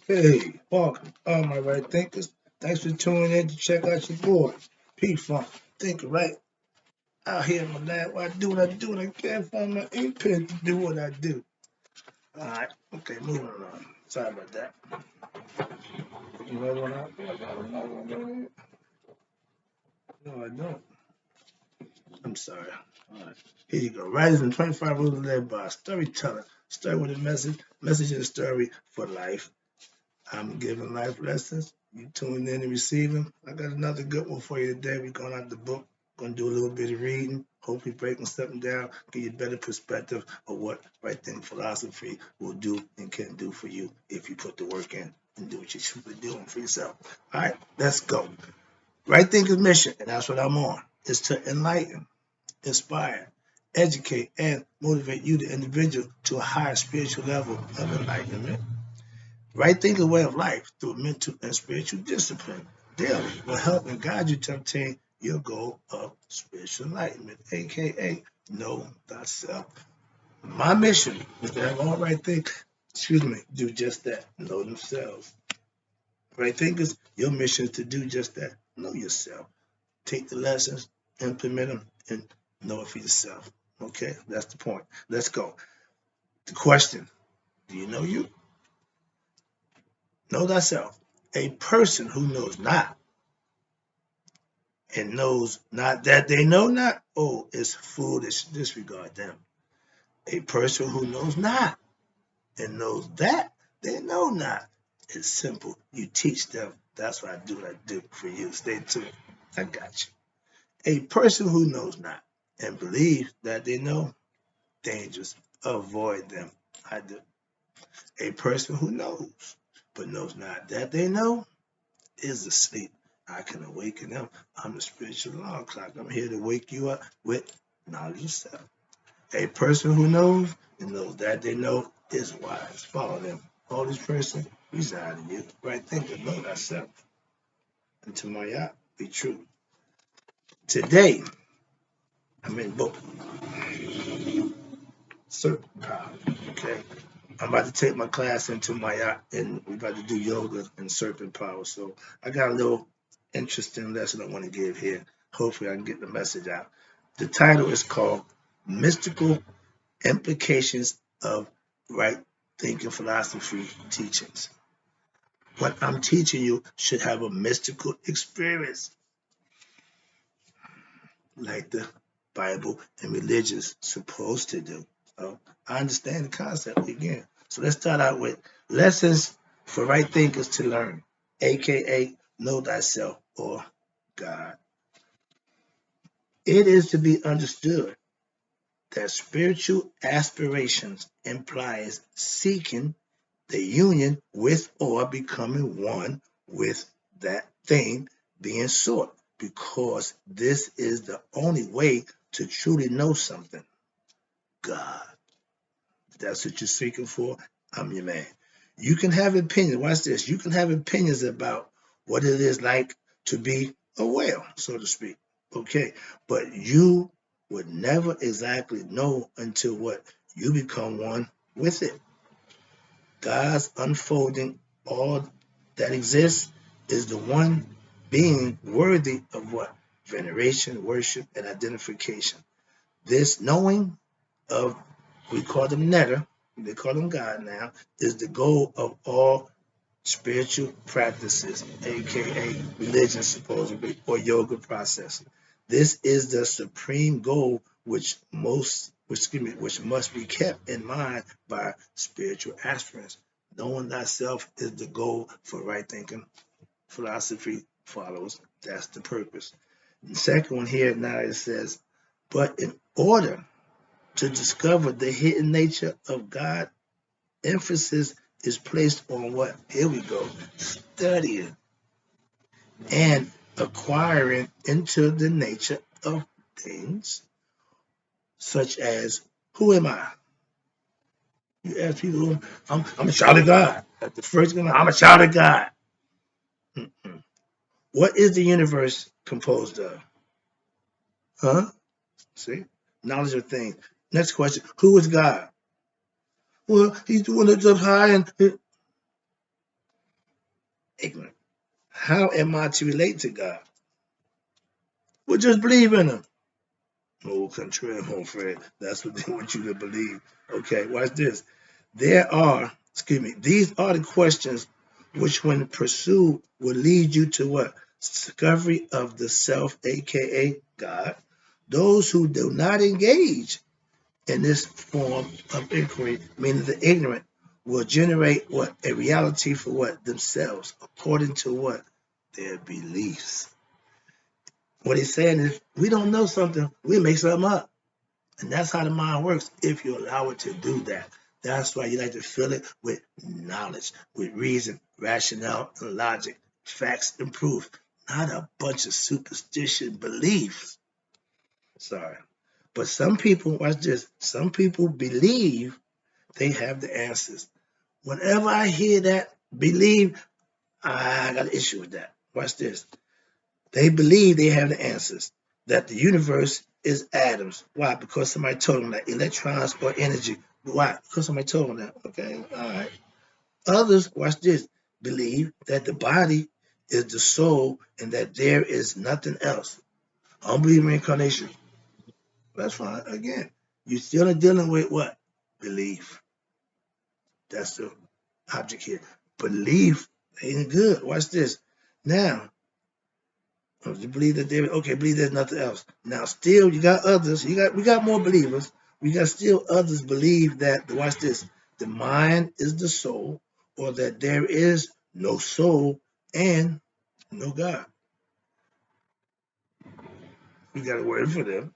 Hey, welcome, all my right thinkers. Thanks for tuning in to check out your boy, P Funk Thinker, right? Out here in my lab, I do what I do, and I can't find my ink pen to do what I do. All right, okay, moving on. Sorry about that. You know what I got another one right here? No, I don't. I'm sorry. All right, here you go. Writers in 25 Rules led by a storyteller. Story with a message, message and a story for life. I'm giving life lessons. You tune in and receiving. I got another good one for you today. We're going out the book. Going to do a little bit of reading. Hopefully breaking something down. Give you a better perspective of what right thing philosophy will do and can do for you if you put the work in and do what you're truly doing for yourself. All right, let's go. Right thinker's mission, and that's what I'm on, is to enlighten, inspire, educate, and motivate you, the individual, to a higher spiritual level of enlightenment. Right thinking way of life through mental and spiritual discipline daily will help and guide you to obtain your goal of spiritual enlightenment, aka know thyself. My mission is to have all right think, do just that, know themselves. Right thinkers, your mission is to do just that, know yourself. Take the lessons, implement them, and know it for yourself. Okay, that's the point. Let's go. The question: do you know you? Know thyself. A person who knows not and knows not that they know not, oh, is foolish. Disregard them. A person who knows not and knows that they know not, it's simple. You teach them. That's what I do for you. Stay tuned. I got you. A person who knows not and believes that they know, dangerous. Avoid them. I do. A person who knows but knows not that they know is asleep. I can awaken them. I'm the spiritual alarm clock. I'm here to wake you up with knowledge of self. A person who knows and knows that they know is wise. Follow them. All this person reside in you. Right thinking, know thyself. And to my yacht, be true. Today, I'm in book. Certain power. Okay. I'm about to take my class into my yacht and we're about to do yoga and serpent power. So I got a little interesting lesson I want to give here. Hopefully I can get the message out. The title is called Mystical Implications of Right Thinking Philosophy Teachings. What I'm teaching you should have a mystical experience like the Bible and religion is supposed to do. So I understand the concept again. So let's start out with lessons for right thinkers to learn, aka know thyself or God. It is to be understood that spiritual aspirations implies seeking the union with or becoming one with that thing being sought, because this is the only way to truly know something. God. If that's what you're seeking for, I'm your man. You can have opinions. Watch this. You can have opinions about what it is like to be a whale, so to speak. Okay. But you would never exactly know until what? You become one with it. God's unfolding all that exists is the one being worthy of what? Veneration, worship, and identification. This knowing of, we call them Netter, they call them God now, is the goal of all spiritual practices, aka religion supposedly, or yoga process. This is the supreme goal which must be kept in mind by spiritual aspirants. Knowing thyself is the goal for right thinking philosophy followers. That's the purpose. The second one here now it says, but in order to discover the hidden nature of God, emphasis is placed on what? Here we go. Studying and acquiring into the nature of things, such as, who am I? You ask people, I'm a child of God. At the first one, I'm a child of God. Mm-mm. What is the universe composed of? Huh? See? Knowledge of things. Next question, who is God? Well, he's the one that's up high and ignorant. How am I to relate to God? Well, just believe in him. Au contraire, mon frère. That's what they want you to believe. Okay, watch this. These are the questions which, when pursued, will lead you to what? Discovery of the self, aka God. Those who do not engage in this form of inquiry, meaning the ignorant, will generate what? A reality for what? Themselves, according to what? Their beliefs. What he's saying is, we don't know something, we make something up. And that's how the mind works if you allow it to do that. That's why you like to fill it with knowledge, with reason, rationale, and logic, facts and proof, not a bunch of superstition beliefs. Sorry. But some people, watch this, some people believe they have the answers. Whenever I hear that, believe, I got an issue with that. Watch this. They believe they have the answers, that the universe is atoms. Why? Because somebody told them that. Electrons or energy. Why? Because somebody told them that. Okay, all right. Others, watch this, believe that the body is the soul and that there is nothing else. I don't believe in reincarnation. That's fine. Again, you still are dealing with what? Belief. That's the object here. Belief ain't good. Watch this. Now, you believe that there, okay, believe there's nothing else. Now, still, you got others. We got more believers. We got still others believe that. Watch this: the mind is the soul, or that there is no soul and no God. We got a word for them.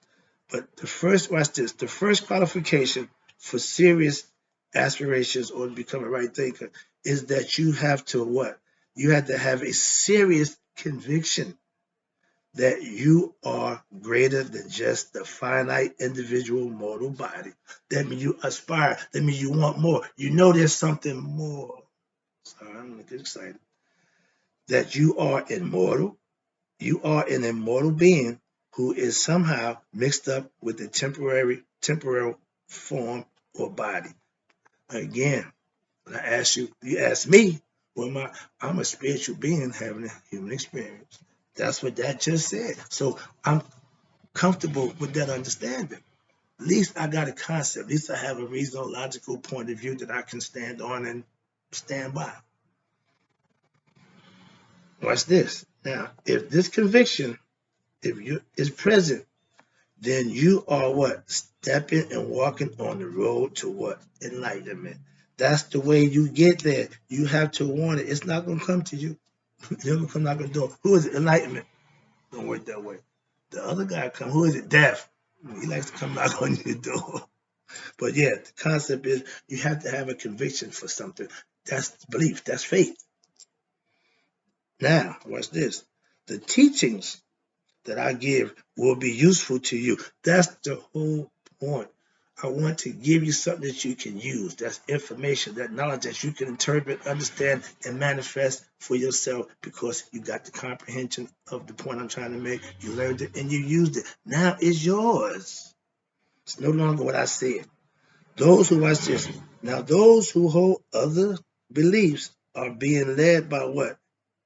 But the first, watch this: the first qualification for serious aspirations or to become a right thinker is that you have to what? You have to have a serious conviction that you are greater than just the finite individual mortal body. That means you aspire. That means you want more. You know there's something more. Sorry, I'm gonna get excited. That you are immortal. You are an immortal being who is somehow mixed up with a temporal form or body. Again, when I ask you, you ask me, well, I'm a spiritual being having a human experience. That's what that just said. So I'm comfortable with that understanding. At least I got a concept. At least I have a reasonable, logical point of view that I can stand on and stand by. Watch this. Now, if this conviction, if you is present, then you are what? Stepping and walking on the road to what? Enlightenment. That's the way you get there. You have to want it. It's not going to come to you. It's going to come knocking the door. Who is it? Enlightenment. Don't work that way. The other guy come. Who is it? Death. He likes to come knock on your door. But yeah, the concept is you have to have a conviction for something. That's belief. That's faith. Now, watch this. The teachings that I give will be useful to you. That's the whole point. I want to give you something that you can use. That's information, that knowledge that you can interpret, understand, and manifest for yourself because you got the comprehension of the point I'm trying to make. You learned it and you used it. Now it's yours. It's no longer what I said. Those who watch this. Now, those who hold other beliefs are being led by what?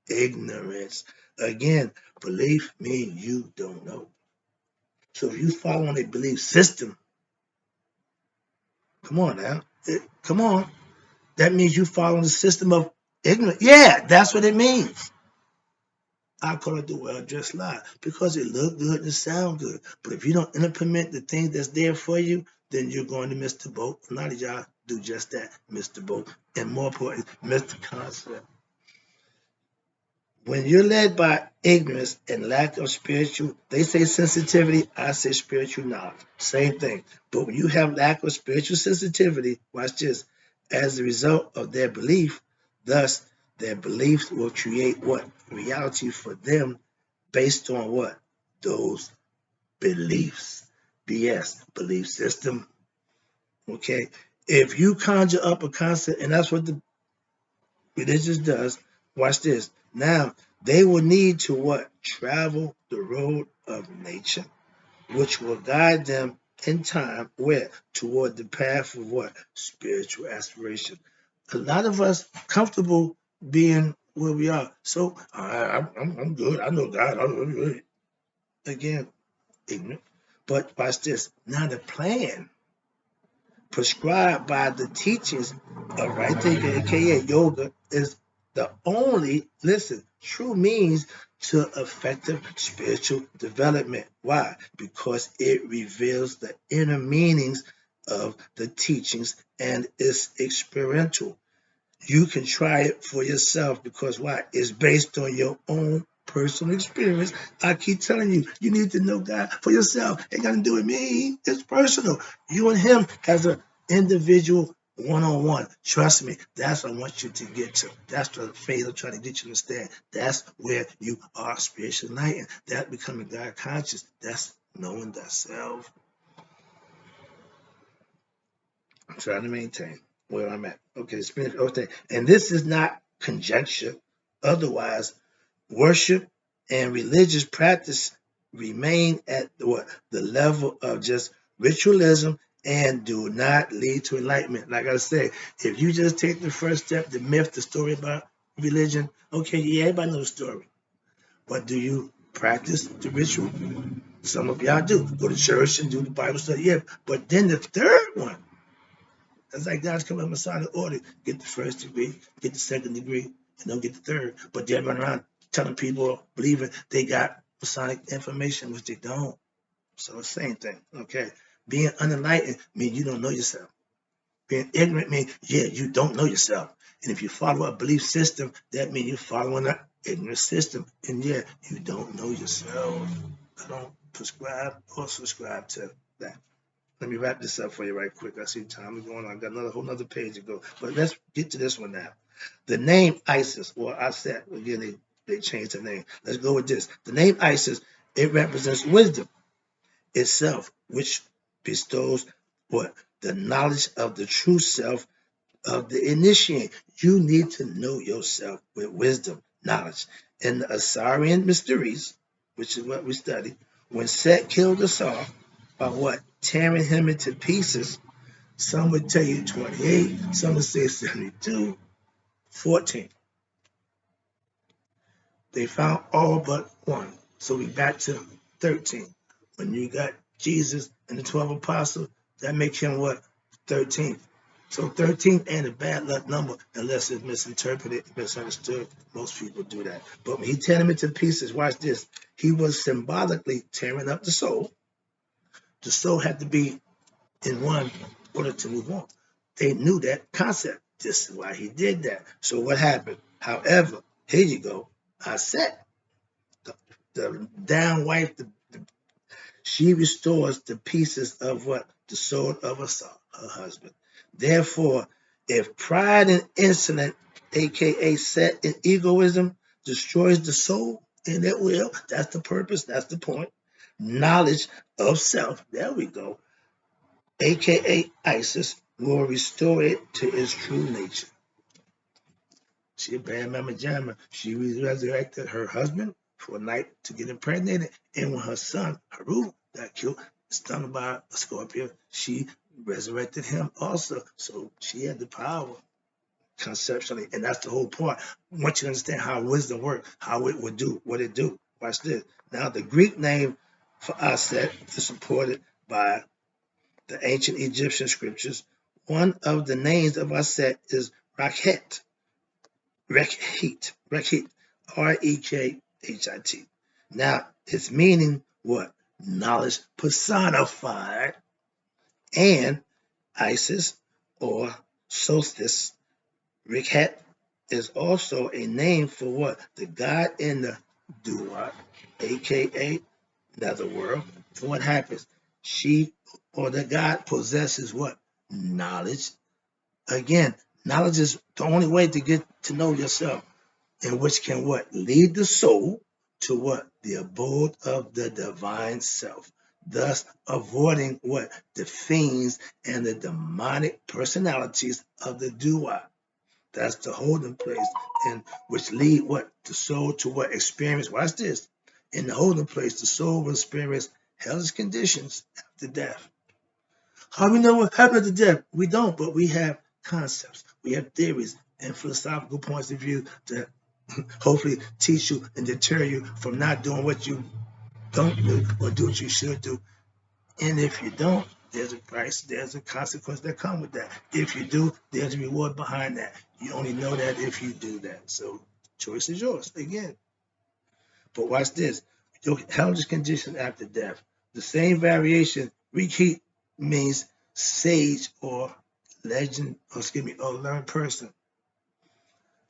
Ignorance. Again, belief means you don't know. So if you follow a belief system, come on now. Come on. That means you follow the system of ignorance. Yeah, that's what it means. I call it the well-dressed lie because it look good and it sound good. But if you don't implement the things that's there for you, then you're going to miss the boat. A lot of y'all do just that, miss the boat. And more important, miss the concept. When you're led by ignorance and lack of spiritual, they say sensitivity, I say spiritual knowledge. Same thing. But when you have lack of spiritual sensitivity, watch this, as a result of their belief, thus their beliefs will create what? Reality for them based on what? Those beliefs. BS, belief system. Okay. If you conjure up a concept, and that's what the religious does, watch this. Now, they will need to what? Travel the road of nature, which will guide them in time where? Toward the path of what? Spiritual aspiration. A lot of us comfortable being where we are. So I'm good. I know God. Again, ignorant. But watch this. Now the plan prescribed by the teachings of right thinking, aka yoga, is the only, listen, true means to effective spiritual development. Why? Because it reveals the inner meanings of the teachings and is experiential. You can try it for yourself because why? It's based on your own personal experience. I keep telling you, you need to know God for yourself. Ain't got to do with me. It's personal. You and Him as an individual one-on-one. Trust me, that's what I want you to get to. That's what faith will try to get you to understand. That's where you are spiritually enlightened. That becoming God conscious. That's knowing thyself. I'm trying to maintain where I'm at. Okay, spirit. Okay, and this is not conjecture. Otherwise, worship and religious practice remain at what the level of just ritualism and do not lead to enlightenment. Like I said, if you just take the first step, the myth, the story about religion, okay, yeah, everybody knows the story. But do you practice the ritual? Some of y'all do. Go to church and do the Bible study. Yeah. But then the third one, it's like God's coming Masonic order. Get the first degree, get the second degree, and don't get the third. But they run around telling people, believing they got Masonic information, which they don't. So the same thing. Okay. Being unenlightened means you don't know yourself. Being ignorant means, yeah, you don't know yourself. And if you follow a belief system, that means you're following an ignorant system. And yeah, you don't know yourself. I don't prescribe or subscribe to that. Let me wrap this up for you right quick. I see time is going on. I got another whole other page to go. But let's get to this one now. The name Isis, or Aset, again, they changed the name. Let's go with this. The name Isis, it represents wisdom itself, which bestows what? The knowledge of the true self of the initiate. You need to know yourself with wisdom, knowledge. In the Assyrian mysteries, which is what we study, when Set killed Asar by what? Tearing him into pieces. Some would tell you 28, some would say 72, 14. They found all but one. So we got to 13. When you got Jesus and the 12 apostles, that makes him what? 13th. So 13th ain't a bad luck number unless it's misinterpreted, misunderstood. Most people do that. But when he tear them into pieces, watch this. He was symbolically tearing up the soul. The soul had to be in one order to move on. They knew that concept. This is why he did that. So what happened? However, here you go. I said the down wife, she restores the pieces of what? The soul of her husband. Therefore, if pride and insolence, aka set and egoism, destroys the soul, and it will, that's the purpose, that's the point. Knowledge of self, there we go, aka Isis, will restore it to its true nature. She a bad mama jamma. She resurrected her husband for a night to get impregnated. And when her son, Haru, got killed, stung by a scorpion, she resurrected him also. So she had the power conceptually. And that's the whole point. Once you understand how wisdom works, how it would do what it do. Watch this. Now, the Greek name for Aset is supported by the ancient Egyptian scriptures. One of the names of Aset is Rakhet. Rekhit, Rekhit. Now, its meaning what? Knowledge personified, and Isis or solstice. Rekhet is also a name for what? The god in the Duat, aka netherworld. And what happens? She or the god possesses what? Knowledge. Again, knowledge is the only way to get to know yourself, and which can what? Lead the soul to what? The abode of the divine self, thus avoiding what? The fiends and the demonic personalities of the duat. That's the holding place, and which lead what? The soul to what? Experience. Watch this. In the holding place, the soul will experience hellish conditions after death. How do we know what happened after death? We don't, but we have concepts, we have theories and philosophical points of view that hopefully teach you and deter you from not doing what you don't do or do what you should do. And if you don't, there's a price, there's a consequence that come with that. If you do, there's a reward behind that. You only know that if you do that. So choice is yours again. But watch this. Your hellish condition after death. The same variation, reheat means sage or legend, or excuse me, or learned person.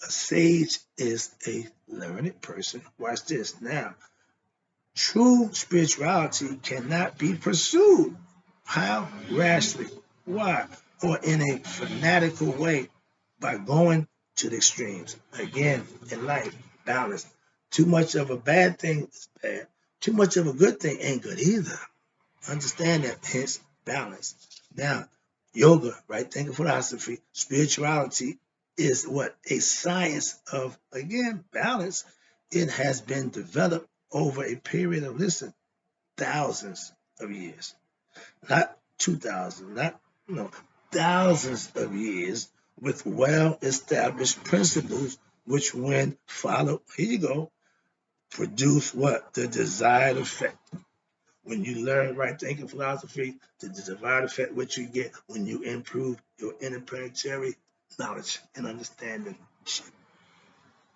A sage is a learned person. Watch this. Now, true spirituality cannot be pursued. How? Rashly. Why? Or in a fanatical way by going to the extremes. Again, in life, balance. Too much of a bad thing is bad. Too much of a good thing ain't good either. Understand that, hence balance. Now, yoga, right thinking philosophy, spirituality is what? A science of, again, balance. It has been developed over a period of, listen, thousands of years. Not 2,000, not, no, thousands of years with well-established principles which when followed, here you go, produce what? The desired effect. When you learn right thinking philosophy, the desired effect what you get when you improve your interplanetary knowledge and understanding.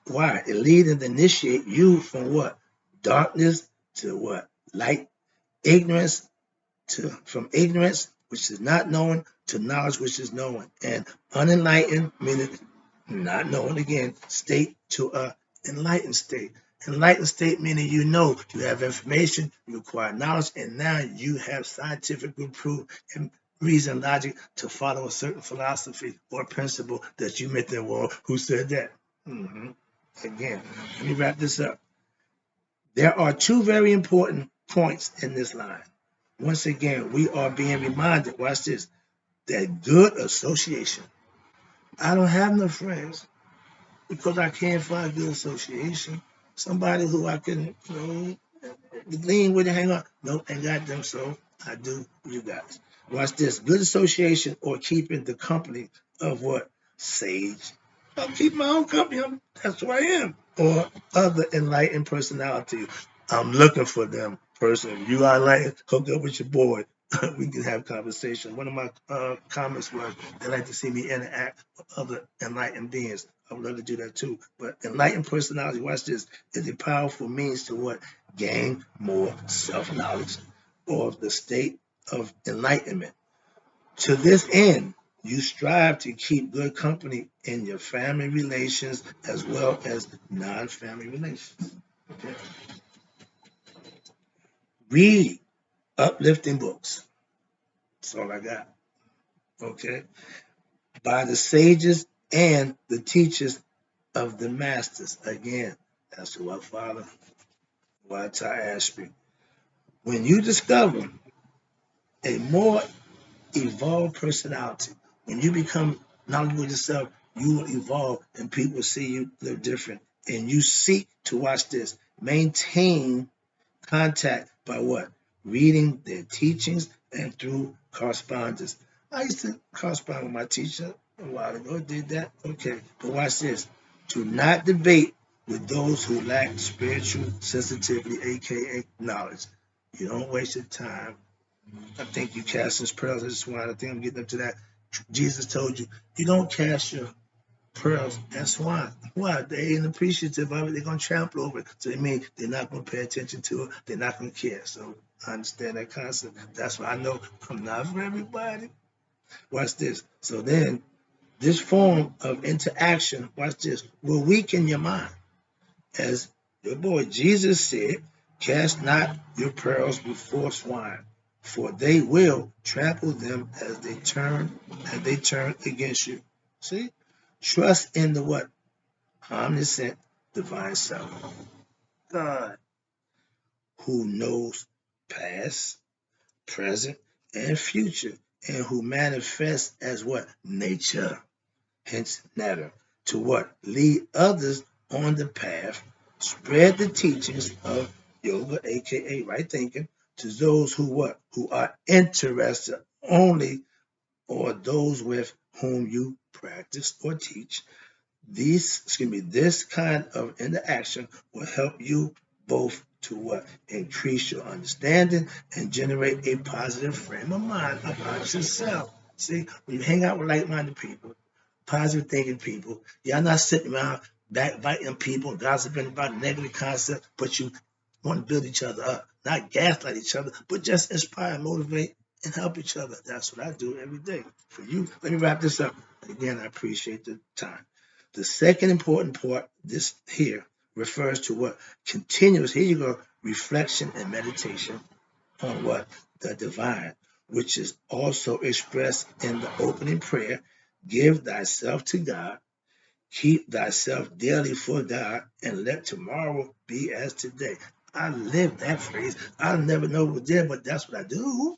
Why? It lead and initiate you from what? Darkness to what? Light. Ignorance to from ignorance, which is not knowing, to knowledge, which is knowing. And unenlightened, meaning not knowing again, state to a enlightened state. Enlightened state meaning you know, you have information, you acquire knowledge, and now you have scientific proof and reason, logic to follow a certain philosophy or principle that you may think, well, who said that? Again, let me wrap this up. There are two very important points in this line. Once again, we are being reminded, watch this, that good association. I don't have no friends because I can't find good association. Somebody who I can, lean with and hang on. Nope, ain't got them, so I do you guys. Watch this. Good association or keeping the company of what? Sage. I'll keep my own company. That's who I am. Or other enlightened personality. I'm looking for them person. If you are enlightened, hook up with your boy. We can have conversation. One of my comments was they like to see me interact with other enlightened beings. I would love to do that too. But enlightened personality, watch this, is a powerful means to what? Gain more self-knowledge or the state of enlightenment. To this end, you strive to keep good company in your family relations as well as non-family relations. Okay. Read uplifting books. That's all I got. Okay. By the sages and the teachers of the masters. Again, that's who I follow. Walter Ashby. When you discover a more evolved personality, when you become knowledgeable yourself, you will evolve and people see you live different. And you seek to watch this, maintain contact by what? Reading their teachings and through correspondence. I used to correspond with my teacher a while ago, did that. Okay, but watch this. Do not debate with those who lack spiritual sensitivity, aka knowledge. You don't waste your time. I think you cast his pearls. I just want. I think I'm getting up to that. Jesus told you, you don't cast your pearls and swine. Why? They ain't appreciative of it. They're gonna trample over it. So it means they're not gonna pay attention to it. They're not gonna care. So I understand that concept. That's why I know I'm not for everybody. Watch this. So then this form of interaction, watch this, will weaken your mind. As your boy Jesus said, cast not your pearls before swine, for they will trample them as they turn against you. See? Trust in the what? Omniscient divine self. God, who knows past, present, and future, and who manifests as what? Nature, hence nature, to what? Lead others on the path, spread the teachings of yoga, aka right thinking, to those who what? Who are interested only, or those with whom you practice or teach. This kind of interaction will help you both to what? Increase your understanding and generate a positive frame of mind about yourself. See, when you hang out with like-minded people, positive thinking people, y'all not sitting around backbiting people, gossiping about negative concepts, but you want to build each other up, not gaslight each other, but just inspire, motivate, and help each other. That's what I do every day for you. Let me wrap this up. Again, I appreciate the time. The second important part, this here, refers to what? Continuous, here you go, reflection and meditation on what? The divine, which is also expressed in the opening prayer. Give thyself to God, keep thyself daily for God, and let tomorrow be as today. I live that phrase. I'll never know what there, but that's what I do.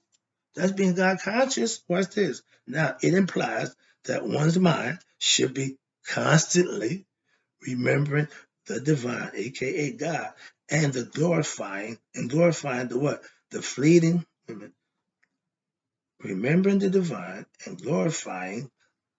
That's being God conscious. Watch this. Now, it implies that one's mind should be constantly remembering the divine, aka God, and the glorifying the what? The fleeting, remembering the divine and glorifying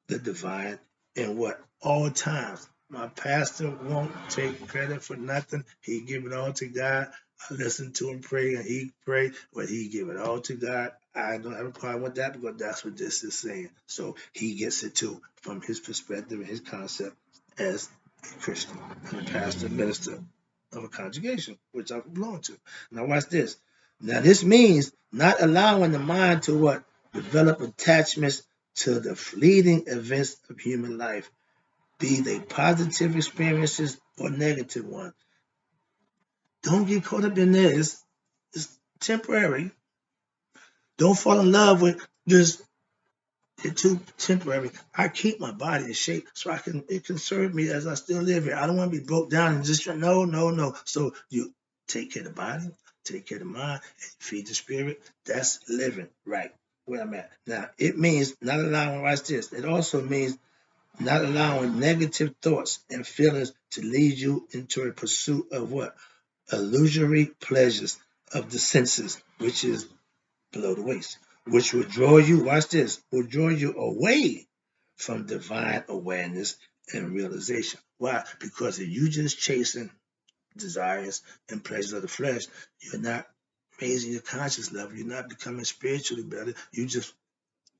the divine in what? All times. My pastor won't take credit for nothing. He give it all to God. I listen to him pray and he pray, but he give it all to God. I don't have a problem with that because that's what this is saying. So he gets it too from his perspective and his concept as a Christian and a pastor, minister of a congregation, which I belong to. Now watch this. Now this means not allowing the mind to what? Develop attachments to the fleeting events of human life, be they positive experiences or negative ones. Don't get caught up in this. It's temporary. Don't fall in love with this. It's too temporary. I keep my body in shape so it can serve me as I still live here. I don't want to be broke down and just no, no, no. So you take care of the body, take care of the mind, and feed the spirit. That's living right where I'm at. Now it means not allowing, watch this. It also means not allowing negative thoughts and feelings to lead you into a pursuit of what? Illusory pleasures of the senses, which is below the waist, which will draw you, watch this, will draw you away from divine awareness and realization. Why? Because if you just chasing desires and pleasures of the flesh, you're not raising your conscious level. You're not becoming spiritually better. You just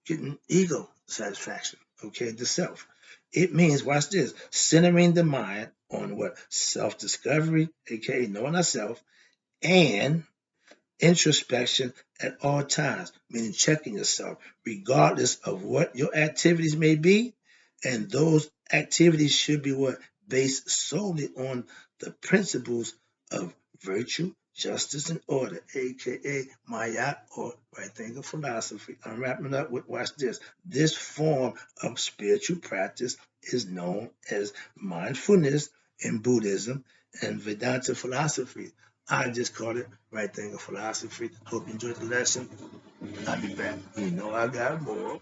getting ego satisfaction, okay, the self. It means, watch this, centering the mind on what? Self-discovery, aka knowing ourselves, and introspection at all times, meaning checking yourself, regardless of what your activities may be. And those activities should be what? Based solely on the principles of virtue, justice, and order, aka Maya or right thinking philosophy. I'm wrapping up with, watch this. This form of spiritual practice is known as mindfulness in Buddhism and Vedanta philosophy. I just call it right thinking philosophy. Hope you enjoyed the lesson. I'll be back. You know I got more.